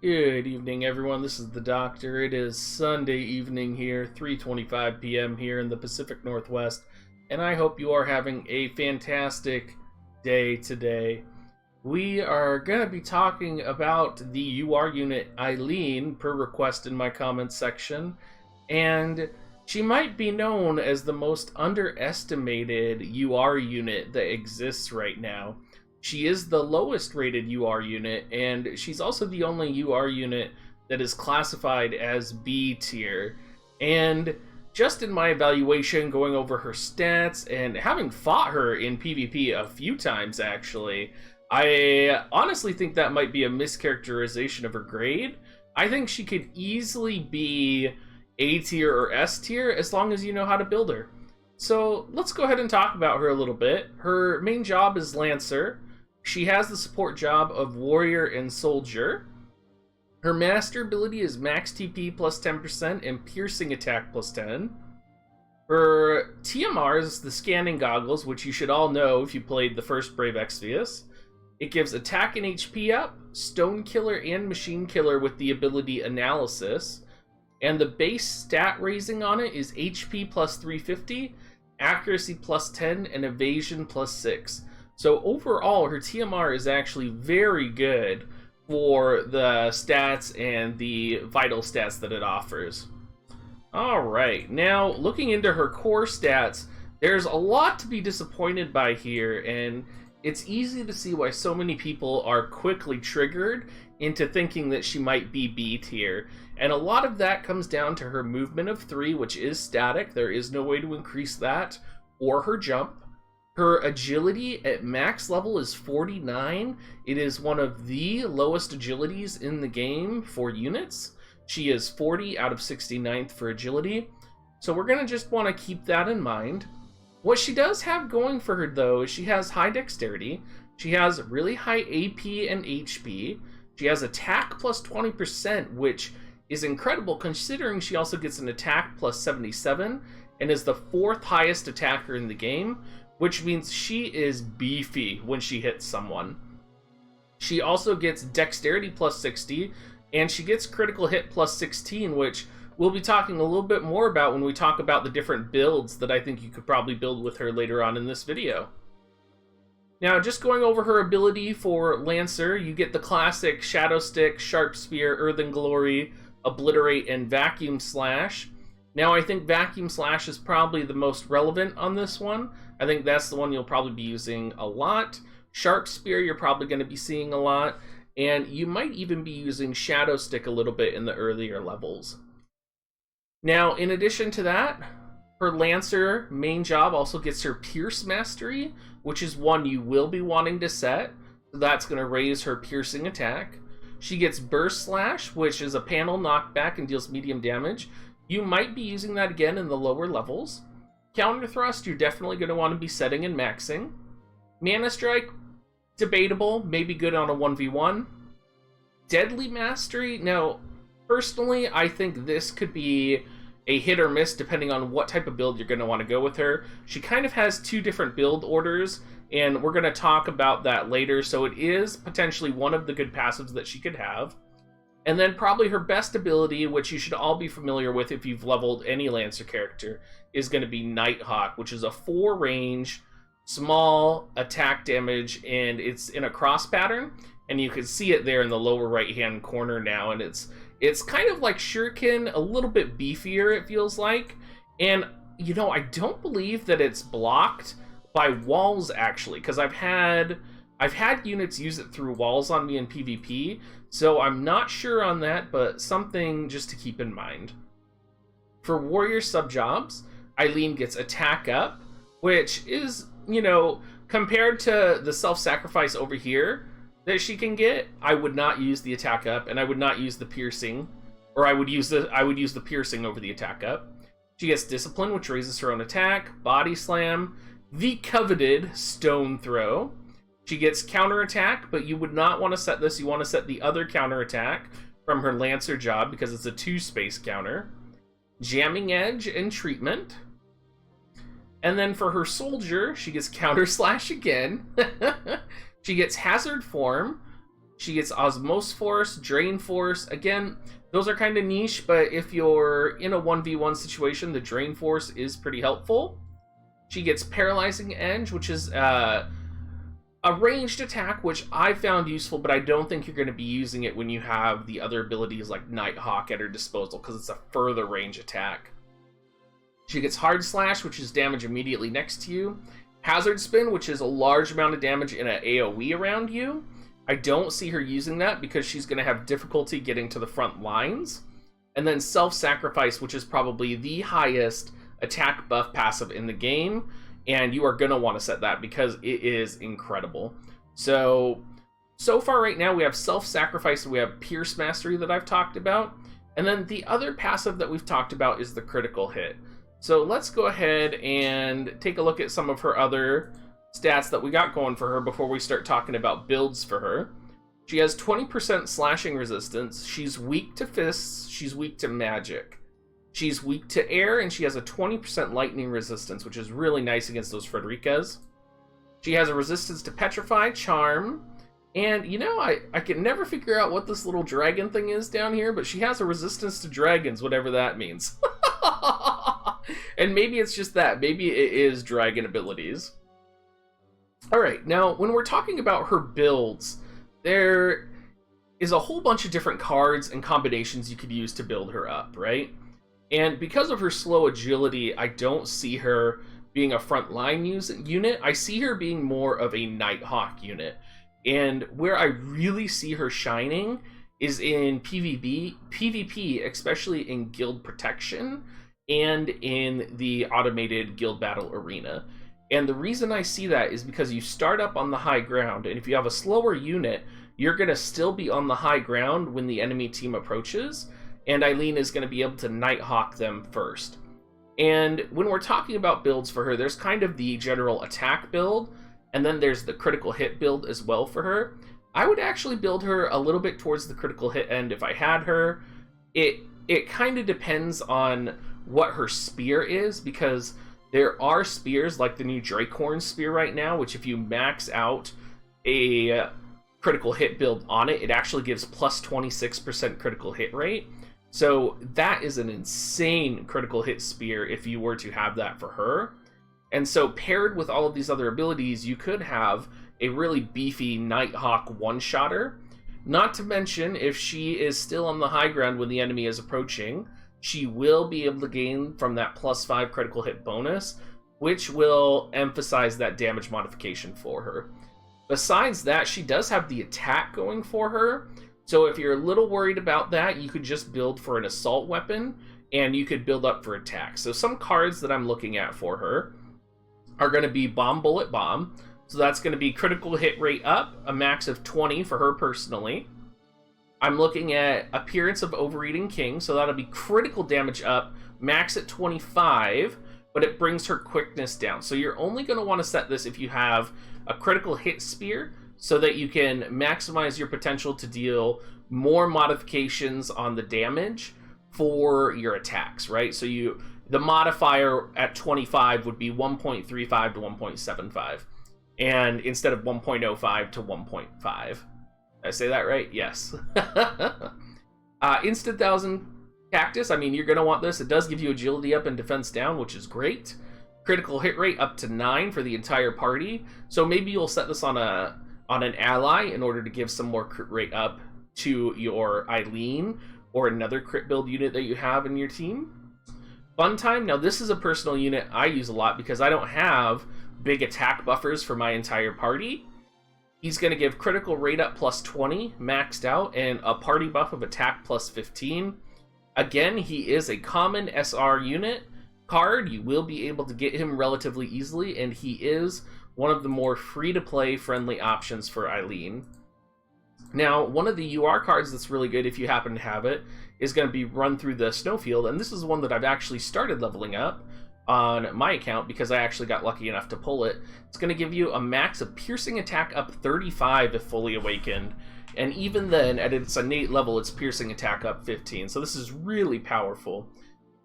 Good evening, everyone. This is the Doctor. It is Sunday evening here, 3:25 p.m. here in the Pacific Northwest, and I hope you are having a fantastic day today. We are going to be talking about the UR unit Aileen, per request in my comments section, and she might be known as the most underestimated UR unit that exists right now. She is the lowest rated UR unit, and she's also the only UR unit that is classified as B tier. And just in my evaluation, going over her stats, and having fought her in PvP a few times actually, I honestly think that might be a mischaracterization of her grade. I think she could easily be A tier or S tier as long as you know how to build her. So let's go ahead and talk about her a little bit. Her main job is Lancer. She has the support job of Warrior and Soldier. Her master ability is Max TP plus 10% and Piercing Attack plus 10. Her TMR is the Scanning Goggles, which you should all know if you played the first Brave Exvius. It gives attack and HP up, Stone Killer and Machine Killer with the ability Analysis. And the base stat raising on it is HP plus 350, Accuracy plus 10, and Evasion plus 6. So overall, her TMR is actually very good for the stats and the vital stats that it offers. Alright, now looking into her core stats, there's a lot to be disappointed by here, and it's easy to see why so many people are quickly triggered into thinking that she might be B tier. And a lot of that comes down to her movement of 3, which is static. There is no way to increase that, or her jump. Her agility at max level is 49. It is one of the lowest agilities in the game for units. She is 40 out of 69th for agility. So we're going to just want to keep that in mind. What she does have going for her, though, is she has high dexterity. She has really high AP and HP. She has attack plus 20%, which is incredible considering she also gets an attack plus 77 and is the 4th highest attacker in the game, which means she is beefy when she hits someone. She also gets dexterity plus 60, and she gets critical hit plus 16, which we'll be talking a little bit more about when we talk about the different builds that I think you could probably build with her later on in this video. Now, just going over her ability for Lancer, you get the classic Shadow Stick, Sharp Spear, Earthen Glory, Obliterate, and Vacuum Slash. Now, I think Vacuum Slash is probably the most relevant on this one. I think that's the one you'll probably be using a lot. Sharp Spear you're probably going to be seeing a lot. And you might even be using Shadow Stick a little bit in the earlier levels. Now, in addition to that, her Lancer main job also gets her Pierce Mastery, which is one you will be wanting to set. So that's going to raise her piercing attack. She gets Burst Slash, which is a panel knockback and deals medium damage. You might be using that again in the lower levels. Counter Thrust, you're definitely going to want to be setting and maxing. Mana Strike, debatable, maybe good on a 1v1. Deadly Mastery, now, personally, I think this could be a hit or miss depending on what type of build you're going to want to go with her. She kind of has 2 different build orders, and we're going to talk about that later, so it is potentially one of the good passives that she could have. And then probably her best ability, which you should all be familiar with if you've leveled any Lancer character, is going to be Nighthawk, which is a 4-range, small attack damage, and it's in a cross pattern. And you can see it there in the lower right-hand corner now, and it's kind of like Shuriken, a little bit beefier, it feels like. And, you know, I don't believe that it's blocked by walls, actually, because I've had units use it through walls on me in PvP, so I'm not sure on that, but something just to keep in mind. For Warrior subjobs, Aileen gets Attack Up, which is, you know, compared to the self-sacrifice over here that she can get, I would not use the Attack Up, and I would not use the Piercing, or I would use the Piercing over the Attack Up. She gets Discipline, which raises her own attack, Body Slam, the coveted Stone Throw. She gets counterattack, but you would not want to set this. You want to set the other counterattack from her Lancer job because it's a 2-space counter. Jamming Edge and Treatment. And then for her Soldier, she gets Counter Slash again. She gets Hazard Form, She gets Osmose Force, Drain Force. Again, those are kind of niche, but if you're in a 1v1 situation, the Drain Force is pretty helpful. She gets Paralyzing Edge, which is a ranged attack, which I found useful, but I don't think you're going to be using it when you have the other abilities like Nighthawk at her disposal, because it's a further range attack. She gets Hard Slash, which is damage immediately next to you. Hazard Spin, which is a large amount of damage in an AoE around you. I don't see her using that because she's going to have difficulty getting to the front lines. And then Self-Sacrifice, which is probably the highest attack buff passive in the game. And you are going to want to set that because it is incredible. So far right now we have Self-Sacrifice and we have Pierce Mastery that I've talked about. And then the other passive that we've talked about is the Critical Hit. So let's go ahead and take a look at some of her other stats that we got going for her before we start talking about builds for her. She has 20% slashing resistance. She's weak to fists. She's weak to magic. She's weak to air, and she has a 20% lightning resistance, which is really nice against those Frederikas. She has a resistance to petrify, charm, and you know, I can never figure out what this little dragon thing is down here, but she has a resistance to dragons, whatever that means. And maybe it's just that. Maybe it is dragon abilities. Alright, now when we're talking about her builds, there is a whole bunch of different cards and combinations you could use to build her up, right? And because of her slow agility, I don't see her being a frontline unit. I see her being more of a Nighthawk unit. And where I really see her shining is in PvP, especially in guild protection and in the automated guild battle arena. And the reason I see that is because you start up on the high ground, and if you have a slower unit, you're going to still be on the high ground when the enemy team approaches, and Aileen is going to be able to Nighthawk them first. And when we're talking about builds for her, there's kind of the general attack build, and then there's the critical hit build as well for her. I would actually build her a little bit towards the critical hit end if I had her. It kind of depends on what her spear is, because there are spears like the new Drakehorn spear right now, which if you max out a critical hit build on it, it actually gives plus 26% critical hit rate. So that is an insane critical hit spear if you were to have that for her. And so paired with all of these other abilities, you could have a really beefy Nighthawk one-shotter. Not to mention, if she is still on the high ground when the enemy is approaching, she will be able to gain from that +5 critical hit bonus, which will emphasize that damage modification for her. Besides that, she does have the attack going for her, so if you're a little worried about that, you could just build for an assault weapon, and you could build up for attack. So some cards that I'm looking at for her are going to be Bomb Bullet Bomb, so that's going to be critical hit rate up, a max of 20 for her personally. I'm looking at Appearance of Overeating King, so that'll be critical damage up, max at 25, but it brings her quickness down. So you're only going to want to set this if you have a critical hit spear, so that you can maximize your potential to deal more modifications on the damage for your attacks, right? So the modifier at 25 would be 1.35 to 1.75, and instead of 1.05 to 1.5. Did I say that right? Yes. Instant 1000 Cactus, I mean, you're going to want this. It does give you agility up and defense down, which is great. Critical hit rate up to 9 for the entire party. So maybe you'll set this on an ally in order to give some more crit rate up to your Aileen or another crit build unit that you have in your team. Fun Time, now this is a personal unit I use a lot because I don't have big attack buffers for my entire party. He's going to give critical rate up plus 20, maxed out, and a party buff of attack plus 15. Again, he is a common SR unit card. You will be able to get him relatively easily, and he is one of the more free-to-play friendly options for Aileen. Now, one of the UR cards that's really good if you happen to have it is going to be Run Through the Snowfield, and this is one that I've actually started leveling up on my account because I actually got lucky enough to pull it. It's going to give you a max of piercing attack up 35 if fully awakened, and even then, at its innate level, it's piercing attack up 15, so this is really powerful.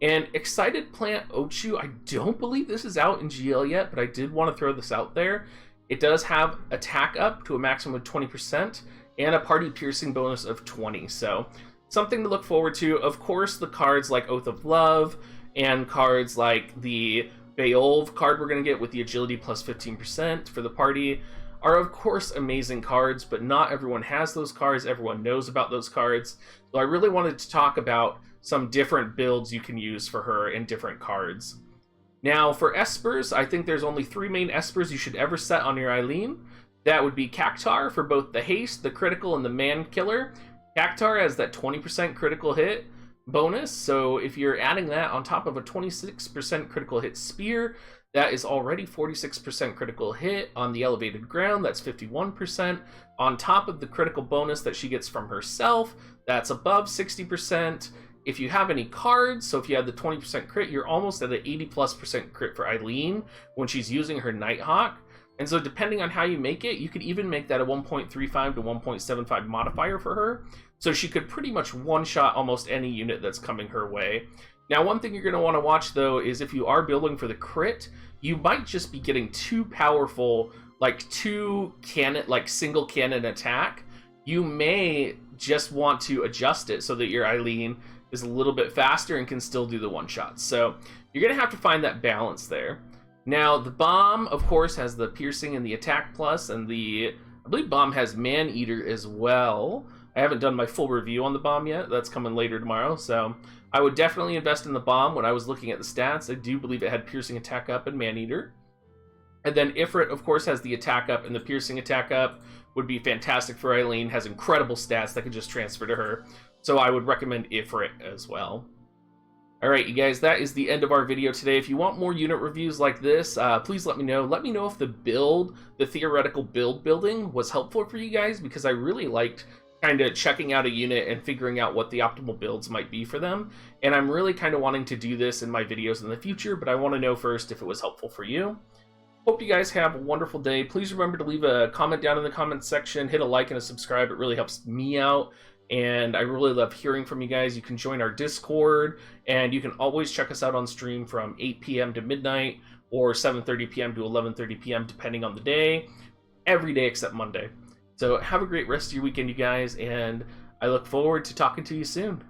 And Excited Plant Ochu, I don't believe this is out in GL yet, but I did want to throw this out there. It does have attack up to a maximum of 20%, and a party piercing bonus of 20. So something to look forward to. Of course, the cards like Oath of Love and cards like the Beowulf card we're going to get with the agility plus 15% for the party are of course amazing cards, but not everyone has those cards. Everyone knows about those cards. So I really wanted to talk about some different builds you can use for her and different cards. Now for Espers, I think there's only 3 main Espers you should ever set on your Aileen. That would be Cactuar for both the haste, the critical, and the man killer. Cactuar has that 20% critical hit bonus, so if you're adding that on top of a 26% critical hit spear, that is already 46% critical hit. On the elevated ground, that's 51%. On top of the critical bonus that she gets from herself, that's above 60%. If you have any cards, so if you have the 20% crit, you're almost at an 80+% crit for Aileen when she's using her Nighthawk. And so depending on how you make it, you could even make that a 1.35 to 1.75 modifier for her. So she could pretty much one-shot almost any unit that's coming her way. Now, one thing you're going to want to watch, though, is if you are building for the crit, you might just be getting too powerful, like single cannon attack. You may just want to adjust it so that your Aileen is a little bit faster and can still do the one-shots. So you're going to have to find that balance there. Now, the bomb, of course, has the piercing and the attack plus, and I believe bomb has man-eater as well. I haven't done my full review on the bomb yet. That's coming later tomorrow, so I would definitely invest in the bomb. When I was looking at the stats, I do believe it had piercing attack up and man-eater. And then Ifrit, of course, has the attack up, and the piercing attack up would be fantastic for Aileen. Has incredible stats that could just transfer to her, so I would recommend Ifrit as well. Alright, you guys, that is the end of our video today. If you want more unit reviews like this, please let me know. Let me know if the theoretical building was helpful for you guys, because I really liked kind of checking out a unit and figuring out what the optimal builds might be for them. And I'm really kind of wanting to do this in my videos in the future, but I want to know first if it was helpful for you. Hope you guys have a wonderful day. Please remember to leave a comment down in the comments section, hit a like and a subscribe. It really helps me out. And I really love hearing from you guys. You can join our Discord, and you can always check us out on stream from 8 p.m. to midnight or 7:30 p.m. to 11:30 p.m. depending on the day, every day except Monday. So have a great rest of your weekend, you guys, and I look forward to talking to you soon.